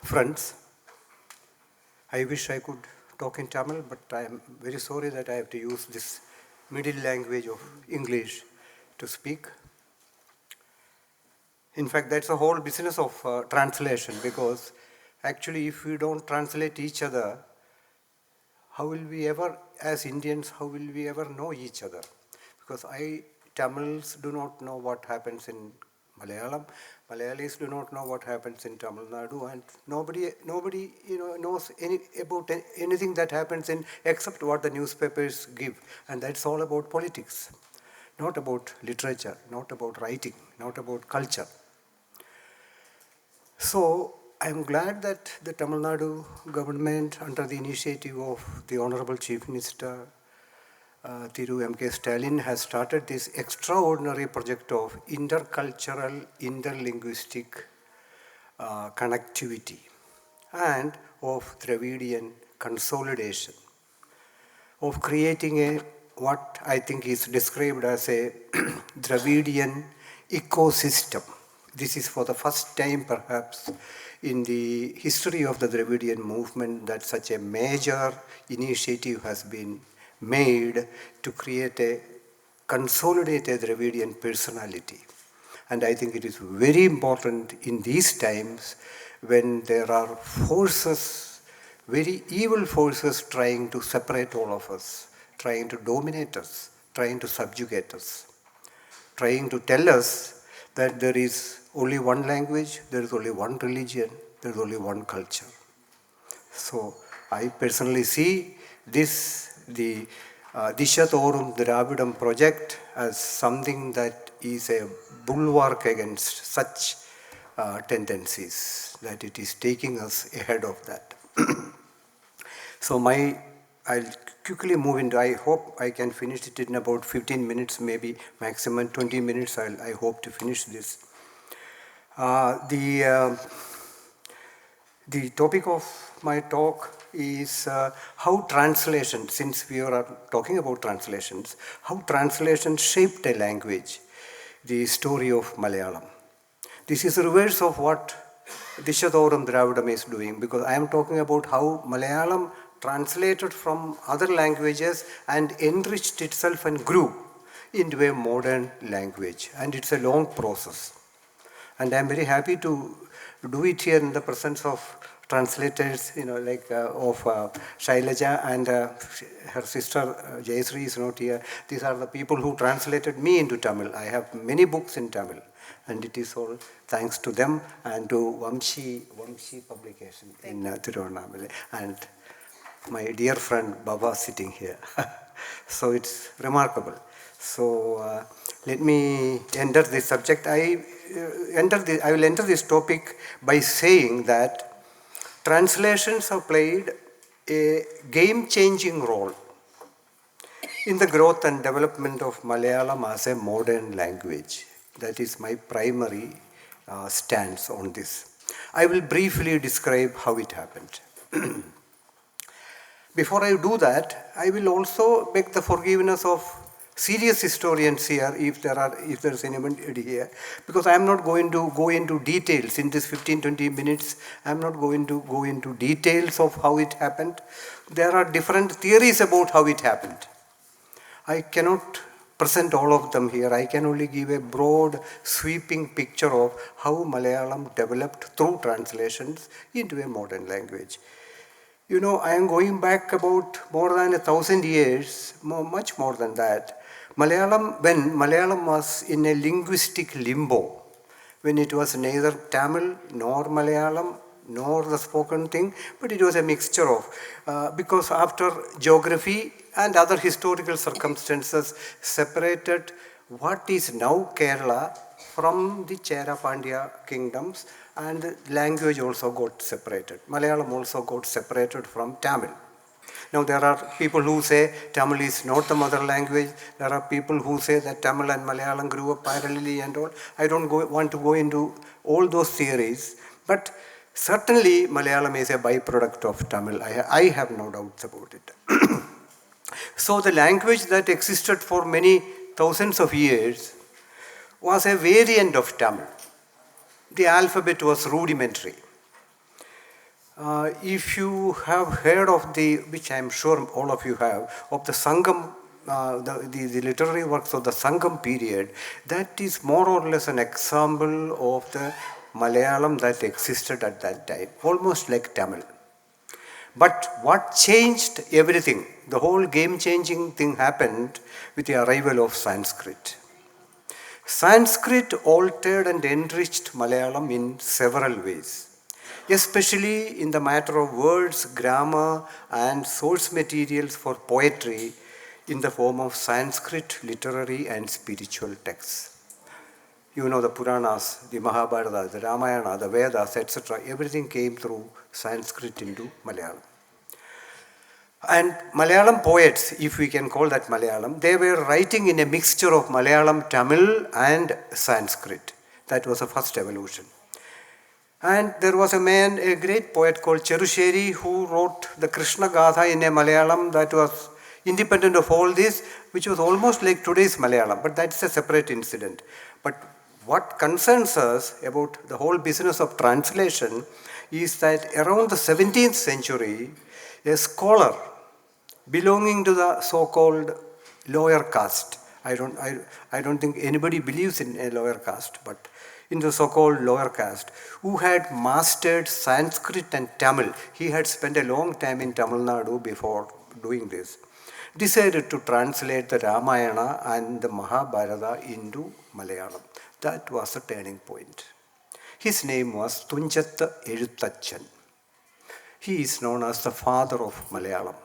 Friends, I wish I could talk in Tamil, but I am very sorry that I have to use this middle language of English to speak. In fact, that's the whole business of translation, because actually if we don't translate each other, how will we ever, as Indians, how will we ever know each other? Because Tamils do not know what happens in Malayalam, Malayalis do not know what happens in Tamil Nadu, and nobody knows about anything that happens in except what the newspapers give, and that's all about politics, not about literature, not about writing, not about culture. So I'm glad that the Tamil Nadu government, under the initiative of the Honorable Chief Minister Thiru M.K. Stalin, has started this extraordinary project of intercultural, interlinguistic connectivity and of Dravidian consolidation, of creating what I think is described as a Dravidian ecosystem. This is for the first time, perhaps, in the history of the Dravidian movement that such a major initiative has been made to create a consolidated Dravidian personality. And I think it is very important in these times when there are forces, very evil forces, trying to separate all of us, trying to dominate us, trying to subjugate us, trying to tell us that there is only one language, there is only one religion, there is only one culture. So I personally see this, the Disha Thorum Dravidam project, as something that is a bulwark against such tendencies, that it is taking us ahead of that. So I'll quickly move into, I hope I can finish it in about 15 minutes, maybe maximum 20 minutes, I hope to finish this. The topic of my talk is how translation, since we are talking about translations, how translation shaped a language, the story of Malayalam. This is the reverse of what Disha Thorum Dravidam is doing, because I am talking about how Malayalam translated from other languages and enriched itself and grew into a modern language. And it's a long process. And I'm very happy to do it here in the presence of translators, of Shailaja, and her sister Jayasri is not here. These are the people who translated me into Tamil. I have many books in Tamil, and it is all thanks to them and to Vamshi publication in Tiruvannamala, and my dear friend Baba sitting here. So it's remarkable. So let me enter this subject. I will enter this topic by saying that translations have played a game-changing role in the growth and development of Malayalam as a modern language. That is my primary stance on this. I will briefly describe how it happened. Before I do that, I will also beg the forgiveness of serious historians here, if there is anybody here, because I am not going to go into details in this 15-20 minutes. I am not going to go into details of how it happened. There are different theories about how it happened. I cannot present all of them here. I can only give a broad, sweeping picture of how Malayalam developed through translations into a modern language. You know, I am going back about more than 1,000 years, much more than that. When Malayalam was in a linguistic limbo, when it was neither Tamil nor Malayalam nor the spoken thing, but it was a mixture of, because after geography and other historical circumstances separated what is now Kerala from the Chera Pandya kingdoms, and the language also got separated. Malayalam also got separated from Tamil. Now there are people who say Tamil is not the mother language. There are people who say that Tamil and Malayalam grew up parallelly and all. I don't want to go into all those theories, but certainly Malayalam is a byproduct of Tamil. I have no doubts about it. So the language that existed for many thousands of years was a variant of Tamil. The alphabet was rudimentary. If you have heard of which I'm sure all of you have, of the Sangam, the literary works of the Sangam period, that is more or less an example of the Malayalam that existed at that time, almost like Tamil. But what changed everything, the whole game-changing thing happened with the arrival of Sanskrit. Sanskrit altered and enriched Malayalam in several ways, especially in the matter of words, grammar, and source materials for poetry in the form of Sanskrit literary and spiritual texts. You know, the Puranas, the Mahabharata, the Ramayana, the Vedas, etc., everything came through Sanskrit into Malayalam. And Malayalam poets, if we can call that Malayalam, they were writing in a mixture of Malayalam, Tamil and Sanskrit. That was the first evolution. And there was a man, a great poet called Cherusheri, who wrote the Krishna Gatha in a Malayalam that was independent of all this, which was almost like today's Malayalam, but that's a separate incident. But what concerns us about the whole business of translation is that around the 17th century, a scholar belonging to the so-called lower caste, I don't think anybody believes in a lower caste, but in the so-called lower caste, who had mastered Sanskrit and Tamil, he had spent a long time in Tamil Nadu before doing this, decided to translate the Ramayana and the Mahabharata into Malayalam. That was a turning point. His name was Tunjatta Eluthachan. He is known as the father of Malayalam.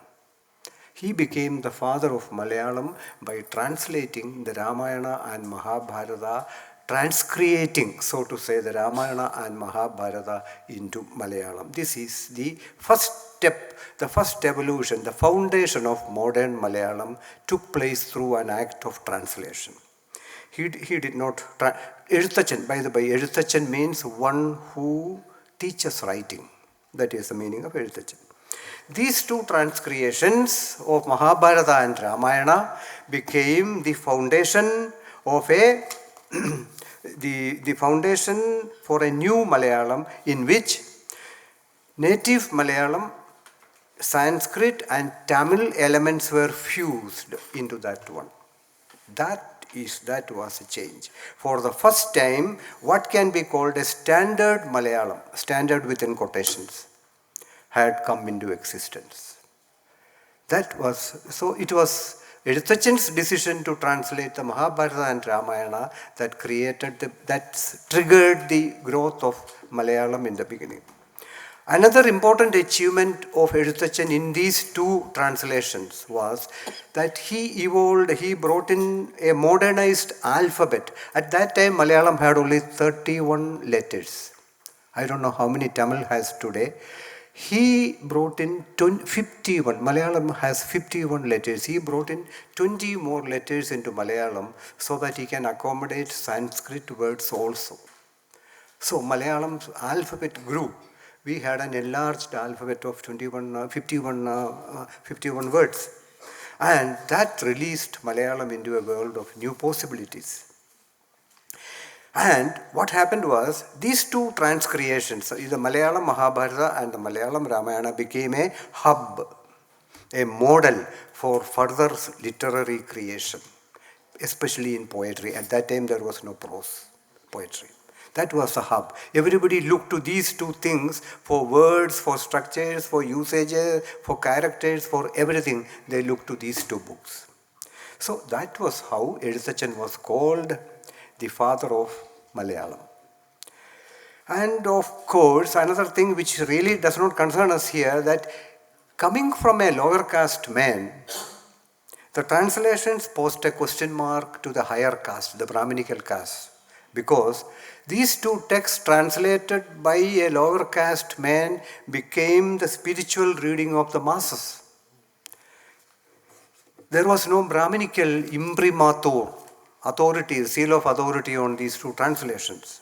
He became the father of Malayalam by translating the Ramayana and Mahabharata, transcreating, so to say, the Ramayana and Mahabharata into Malayalam. This is the first step, the first evolution, the foundation of modern Malayalam took place through an act of translation. He did not, Eluthachan, by the way, Eluthachan means one who teaches writing. That is the meaning of Eluthachan. These two transcreations of Mahabharata and Ramayana became the foundation of the foundation for a new Malayalam in which native Malayalam, Sanskrit and Tamil elements were fused into that one. That was a change. For the first time, what can be called a standard Malayalam, standard within quotations, had come into existence. It was Eluthachan's decision to translate the Mahabharata and Ramayana that triggered the growth of Malayalam in the beginning. Another important achievement of Eluthachan in these two translations was that he brought in a modernized alphabet. At that time, Malayalam had only 31 letters. I don't know how many Tamil has today. He brought in 51. Malayalam has 51 letters. He brought in 20 more letters into Malayalam so that he can accommodate Sanskrit words also. So Malayalam's alphabet grew. We had an enlarged alphabet of 51 words. And that released Malayalam into a world of new possibilities. And what happened was, these two transcreations, the Malayalam Mahabharata and the Malayalam Ramayana, became a hub, a model for further literary creation, especially in poetry. At that time, there was no prose poetry. That was the hub. Everybody looked to these two things for words, for structures, for usages, for characters, for everything. They looked to these two books. So that was how Eluthachan was called the father of Malayalam. And of course, another thing which really does not concern us here, that coming from a lower caste man, the translations posed a question mark to the higher caste, the Brahminical caste, because these two texts translated by a lower caste man became the spiritual reading of the masses. There was no Brahminical imprimatur, authority, seal of authority on these two translations.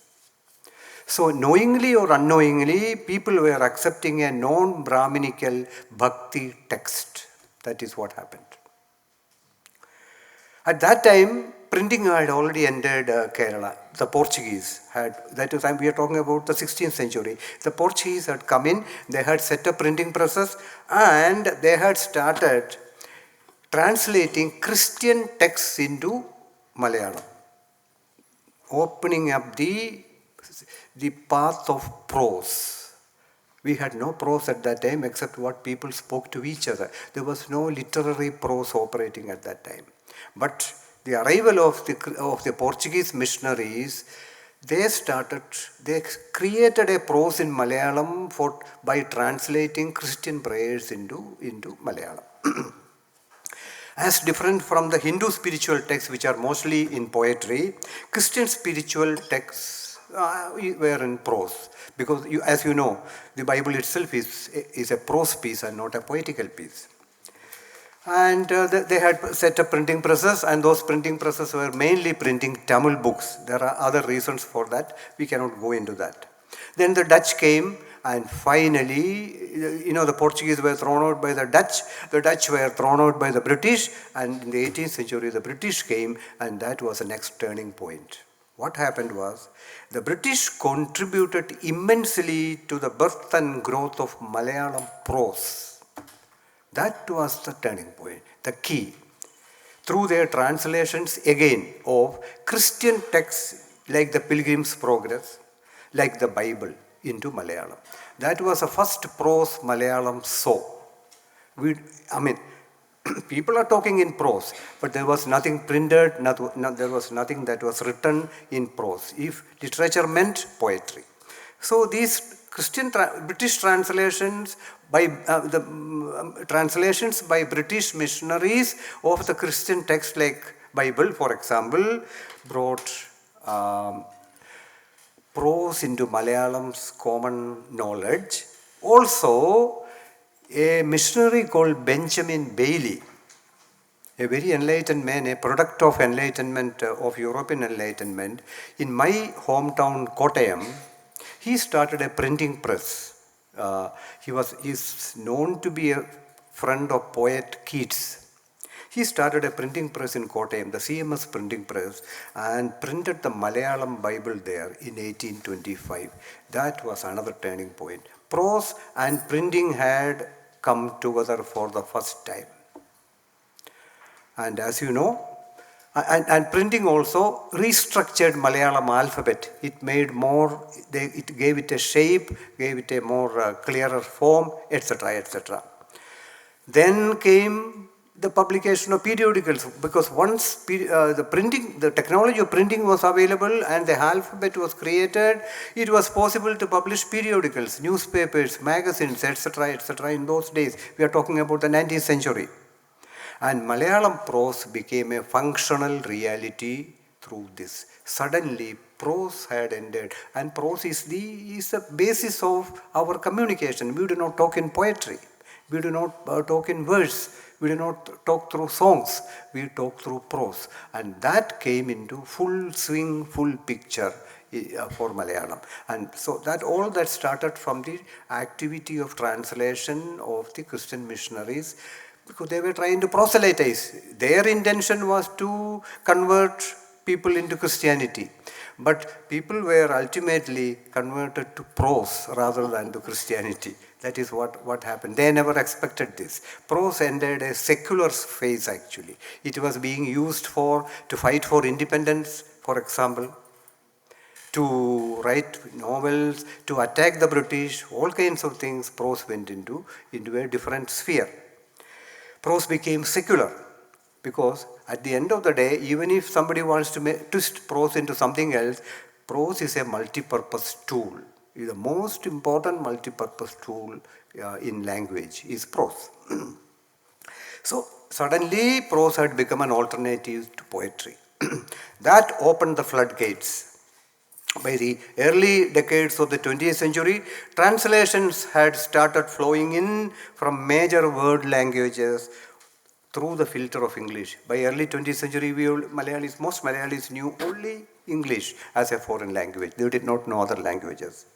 So knowingly or unknowingly, people were accepting a non-Brahminical bhakti text. That is what happened. At that time, printing had already entered Kerala. The Portuguese had, that is, we are talking about the 16th century. The Portuguese had come in, they had set up printing presses, and they had started translating Christian texts into Malayalam, opening up the path of prose. We had no prose at that time except what people spoke to each other. There was no literary prose operating at that time. But the arrival of the Portuguese missionaries, they created a prose in Malayalam by translating Christian prayers into Malayalam. As different from the Hindu spiritual texts, which are mostly in poetry, Christian spiritual texts were in prose. Because, as you know, the Bible itself is a prose piece and not a poetical piece. And they had set up printing presses, and those printing presses were mainly printing Tamil books. There are other reasons for that. We cannot go into that. Then the Dutch came, and finally, the Portuguese were thrown out by the Dutch were thrown out by the British, and in the 18th century, the British came, and that was the next turning point. What happened was, the British contributed immensely to the birth and growth of Malayalam prose. That was the turning point, the key. Through their translations, again, of Christian texts like the Pilgrim's Progress, like the Bible, into Malayalam. That was the first prose Malayalam saw. People are talking in prose, but there was nothing printed, there was nothing that was written in prose. If literature meant poetry. So these British translations translations by British missionaries of the Christian text like Bible, for example, brought prose into Malayalam's common knowledge. Also, a missionary called Benjamin Bailey, a very enlightened man, a product of enlightenment, of European enlightenment, in my hometown Kottayam, he started a printing press. He is known to be a friend of poet Keats. He started a printing press in Kottayam, the CMS printing press, and printed the Malayalam Bible there in 1825. That was another turning point. Prose and printing had come together for the first time. And as you know, and printing also restructured Malayalam alphabet. It gave it a shape, gave it a more clearer form, etc., etc. Then came the publication of periodicals, because once the technology of printing was available and the alphabet was created, it was possible to publish periodicals, newspapers, magazines, etc., etc. in those days. We are talking about the 19th century. And Malayalam prose became a functional reality through this. Suddenly, prose had ended, and prose is the basis of our communication. We do not talk in poetry. We do not talk in verse. We do not talk through songs. We talk through prose. And that came into full swing, full picture for Malayalam. And so all that started from the activity of translation of the Christian missionaries, because they were trying to proselytize. Their intention was to convert people into Christianity. But people were ultimately converted to prose rather than to Christianity. That is what happened. They never expected this. Prose entered a secular phase actually. It was being used to fight for independence, for example, to write novels, to attack the British, all kinds of things. Prose went into a different sphere. Prose became secular, because at the end of the day, even if somebody wants to twist prose into something else, prose is a multi-purpose tool. The most important multi-purpose tool in language is prose. So suddenly prose had become an alternative to poetry. That opened the floodgates. By the early decades of the 20th century, translations had started flowing in from major world languages through the filter of English. By early 20th century, most Malayalis knew only English as a foreign language. They did not know other languages.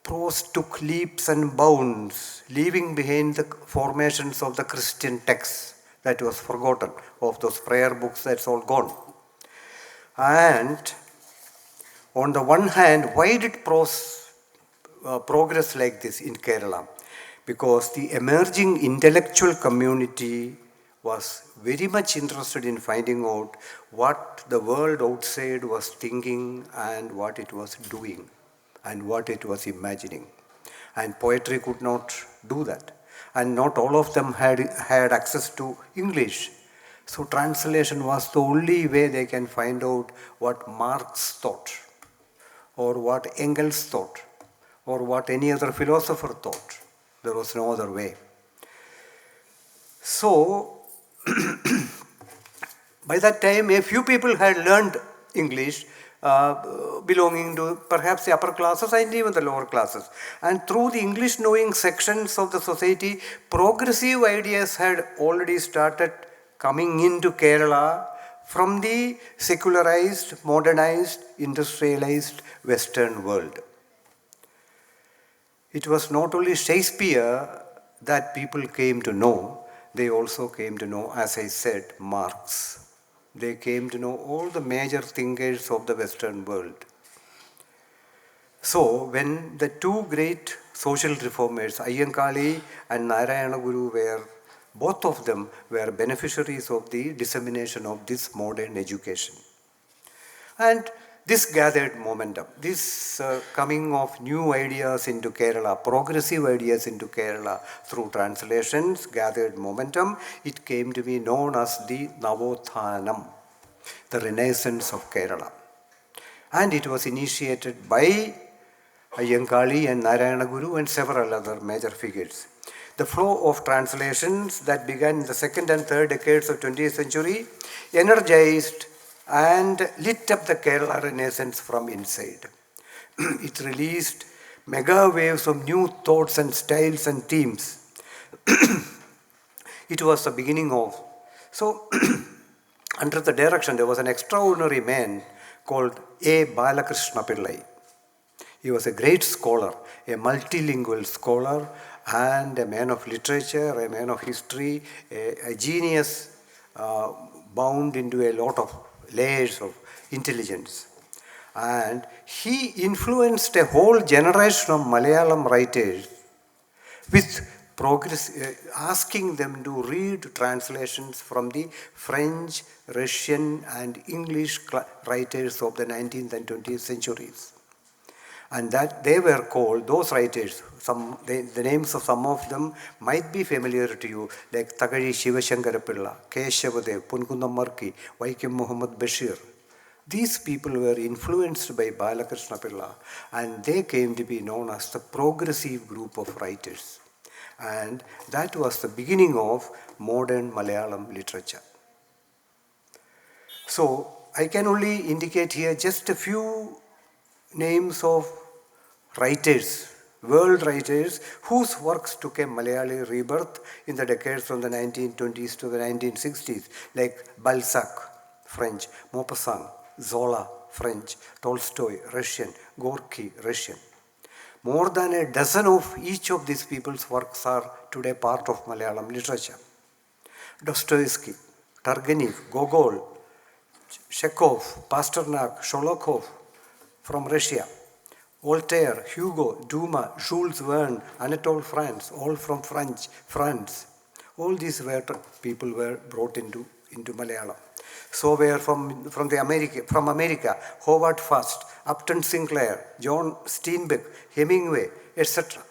Prose took leaps and bounds, leaving behind the formations of the Christian texts. that was forgotten. Of those prayer books, that's all gone. And on the one hand, why did progress like this in Kerala? Because the emerging intellectual community was very much interested in finding out what the world outside was thinking and what it was doing and what it was imagining. And poetry could not do that. And not all of them had access to English. So translation was the only way they can find out what Marx thought, or what Engels thought, or what any other philosopher thought. There was no other way. So, by that time, a few people had learned English, belonging to perhaps the upper classes and even the lower classes. And through the English knowing sections of the society, progressive ideas had already started coming into Kerala from the secularized, modernized, industrialized Western world. It was not only Shakespeare that people came to know, they also came to know, as I said, Marx. They came to know all the major thinkers of the Western world. So, when the two great social reformers, Ayyankali and Narayana Guru, both of them were beneficiaries of the dissemination of this modern education. And this gathered momentum. This coming of new ideas into Kerala, progressive ideas into Kerala through translations gathered momentum. It came to be known as the Navothanam, the Renaissance of Kerala. And it was initiated by Ayyankali and Narayana Guru and several other major figures. The flow of translations that began in the second and third decades of 20th century energized and lit up the Kerala Renaissance from inside. It released mega waves of new thoughts and styles and themes. It was the beginning of. So, under the direction, there was an extraordinary man called A. Balakrishna Pillai. He was a great scholar, a multilingual scholar, and a man of literature, a man of history, a genius bound into a lot of layers of intelligence. And he influenced a whole generation of Malayalam writers with asking them to read translations from the French, Russian, and English writers of the 19th and 20th centuries. And that they were called, those writers, the names of some of them might be familiar to you, like Tagari Shivashankara Pilla, Keshavadev, Punkundam Marki, Vaikim Muhammad Bashir. These people were influenced by Balakrishna Pilla, and they came to be known as the progressive group of writers. And that was the beginning of modern Malayalam literature. So, I can only indicate here just a few names of writers, world writers, whose works took a Malayali rebirth in the decades from the 1920s to the 1960s, like Balzac, French, Maupassant, Zola, French, Tolstoy, Russian, Gorky, Russian. More than a dozen of each of these people's works are today part of Malayalam literature. Dostoevsky, Turgenev, Gogol, Chekhov, Pasternak, Sholokhov from Russia, Voltaire, Hugo, Dumas, Jules Verne, Anatole France, all from France. All these people were brought into Malayalam. So were from America, Howard Fast, Upton Sinclair, John Steinbeck, Hemingway, etc.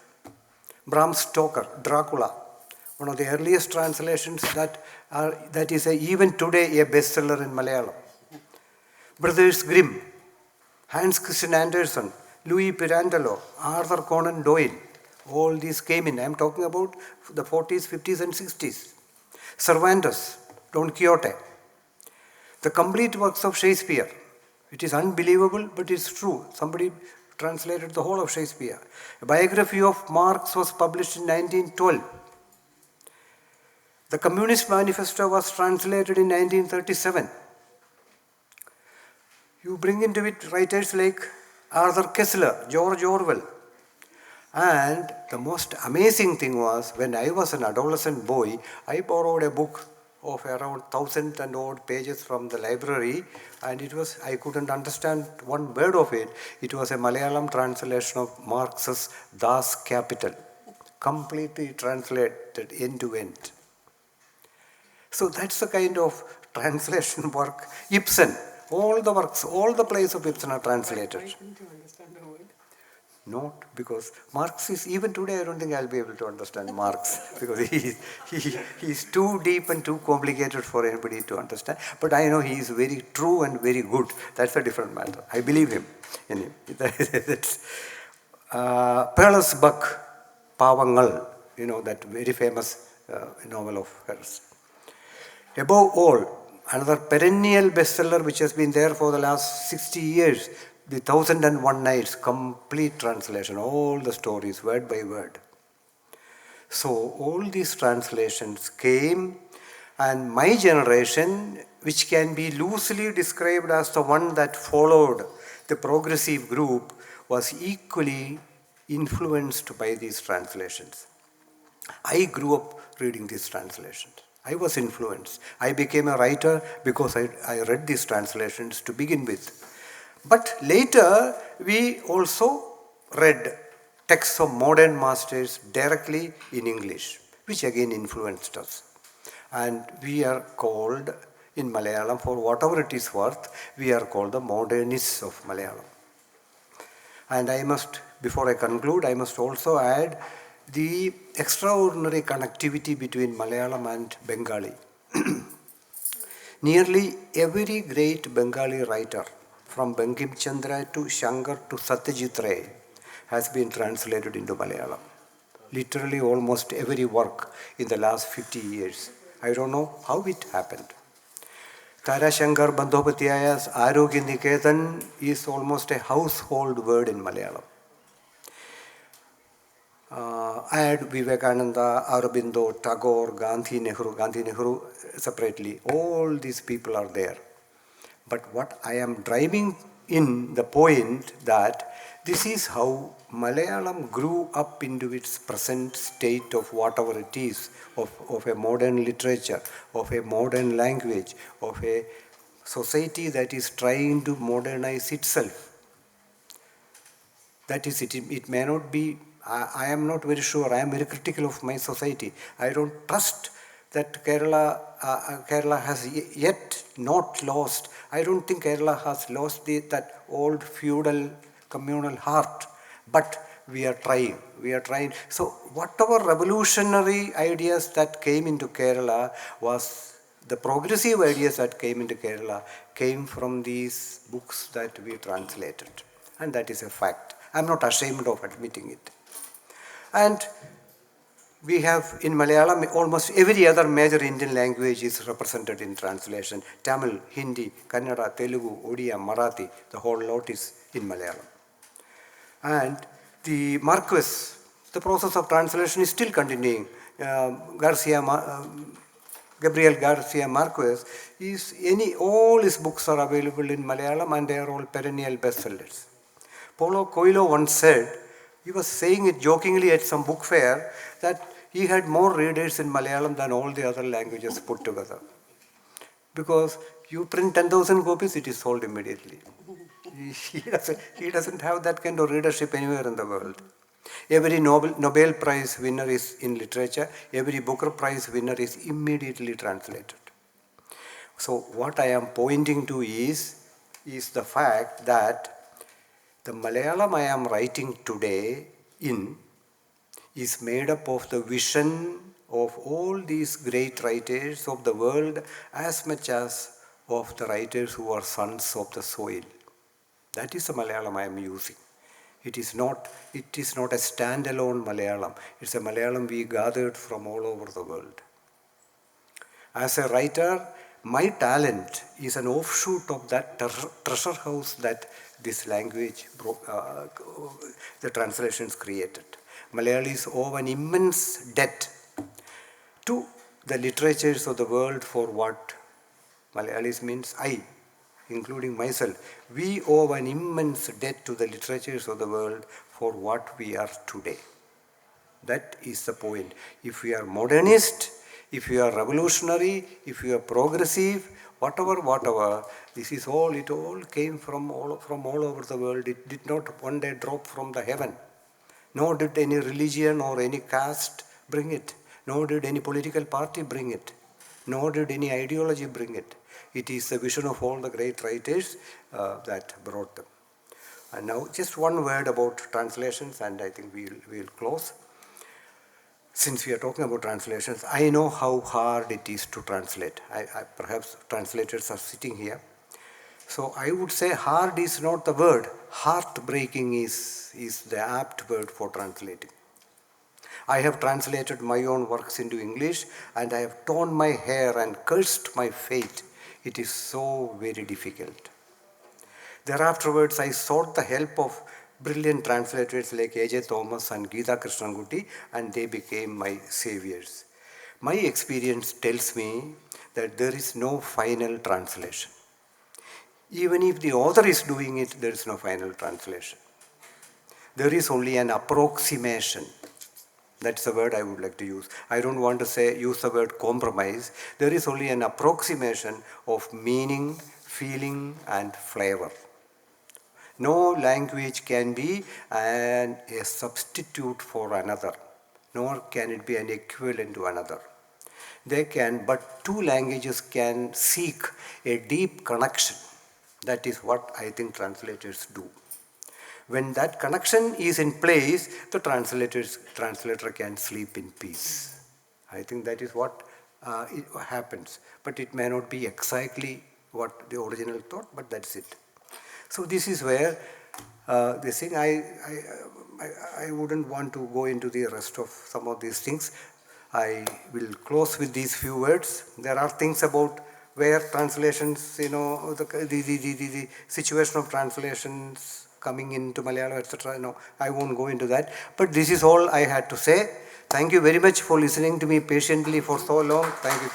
Bram Stoker, Dracula, one of the earliest translations that is even today a bestseller in Malayalam. Brothers Grimm, Hans Christian Andersen, Louis Pirandello, Arthur Conan Doyle, all these came in. I am talking about the 40s, 50s and 60s. Cervantes, Don Quixote, the complete works of Shakespeare. It is unbelievable, but it's true. Somebody translated the whole of Shakespeare. A biography of Marx was published in 1912. The Communist Manifesto was translated in 1937. You bring into it writers like Arthur Koestler, George Orwell. And the most amazing thing was, when I was an adolescent boy, I borrowed a book of around 1,000 and odd pages from the library, and I couldn't understand one word of it. It was a Malayalam translation of Marx's Das Kapital, completely translated end to end. So that's the kind of translation work. Ibsen, all the works, all the plays of Ibsen are translated. Why couldn't you understand the word? Not because Marx is, even today I don't think I'll be able to understand Marx because he's too deep and too complicated for anybody to understand. But I know he is very true and very good. That's a different matter. I believe him in him. Perles Buck, Pavangal, that very famous novel of hers. Above all, another perennial bestseller which has been there for the last 60 years, The 1001 Nights, complete translation, all the stories, word by word. So all these translations came, and my generation, which can be loosely described as the one that followed the progressive group, was equally influenced by these translations. I grew up reading these translations. I was influenced. I became a writer because I read these translations to begin with. But later, we also read texts of modern masters directly in English, which again influenced us. And we are called, in Malayalam, for whatever it is worth, we are called the modernists of Malayalam. And before I conclude, I must also add the extraordinary connectivity between Malayalam and Bengali. Nearly every great Bengali writer, from Bankim Chandra to Shankar to Satyajit Ray, has been translated into Malayalam. Literally almost every work in the last 50 years. I don't know how it happened. Tara Shankar Bandhopadhyay's Arogya Niketan is almost a household word in Malayalam. Add Vivekananda, Aurobindo, Tagore, Gandhi Nehru separately. All these people are there. But what I am driving in the point that this is how Malayalam grew up into its present state of whatever it is, of a modern literature, of a modern language, of a society that is trying to modernize itself. That is it. It may not be, I am not very sure, I am very critical of my society. I don't trust that Kerala has yet not lost. I don't think Kerala has lost that old feudal communal heart, but we are trying. So whatever revolutionary ideas that came into Kerala the progressive ideas that came into Kerala came from these books that we translated. And that is a fact. I'm not ashamed of admitting it. And we have in Malayalam almost every other major Indian language is represented in translation. Tamil, Hindi, Kannada, Telugu, Odia, Marathi, the whole lot is in Malayalam. And the Marquez, the process of translation is still continuing. Gabriel Garcia Marquez, all his books are available in Malayalam and they are all perennial bestsellers. Paulo Coelho once said, he was saying it jokingly at some book fair, that he had more readers in Malayalam than all the other languages put together. Because you print 10,000 copies, it is sold immediately. He doesn't have that kind of readership anywhere in the world. Every Nobel Prize winner is in literature, every Booker Prize winner is immediately translated. So what I am pointing to is the fact that the Malayalam I am writing today is made up of the vision of all these great writers of the world as much as of the writers who are sons of the soil. That is the Malayalam I am using. It is not a standalone Malayalam. It's a Malayalam we gathered from all over the world. As a writer, my talent is an offshoot of that treasure house that this language, the translations created. Malayalis owe an immense debt to the literatures of the world for what Malayalis means I, including myself. We owe an immense debt to the literatures of the world for what we are today. That is the point. If we are modernist, if you are revolutionary, if you are progressive, whatever, this is all, it all came from all over the world. It did not one day drop from the heaven. Nor did any religion or any caste bring it. Nor did any political party bring it. Nor did any ideology bring it. It is the vision of all the great writers that brought them. And now just one word about translations, and I think we'll close. Since we are talking about translations, I know how hard it is to translate. Perhaps translators are sitting here. So I would say hard is not the word. Heartbreaking is the apt word for translating. I have translated my own works into English, and I have torn my hair and cursed my fate. It is so very difficult. Thereafterwards, I sought the help of brilliant translators like A.J. Thomas and Geeta Krishnankuti, and they became my saviors. My experience tells me that there is no final translation. Even if the author is doing it, there is no final translation. There is only an approximation. That's the word I would like to use. I don't want to use the word compromise. There is only an approximation of meaning, feeling, and flavor. No language can be a substitute for another, nor can it be an equivalent to another. They can, but two languages can seek a deep connection. That is what I think translators do. When that connection is in place, the translator can sleep in peace. I think that is what happens. But it may not be exactly what the original thought, but that's it. So this is where this thing, I wouldn't want to go into the rest of some of these things. I will close with these few words. There are things about where translations, the situation of translations coming into Malayalam, etc. I won't go into that. But this is all I had to say. Thank you very much for listening to me patiently for so long. Thank you.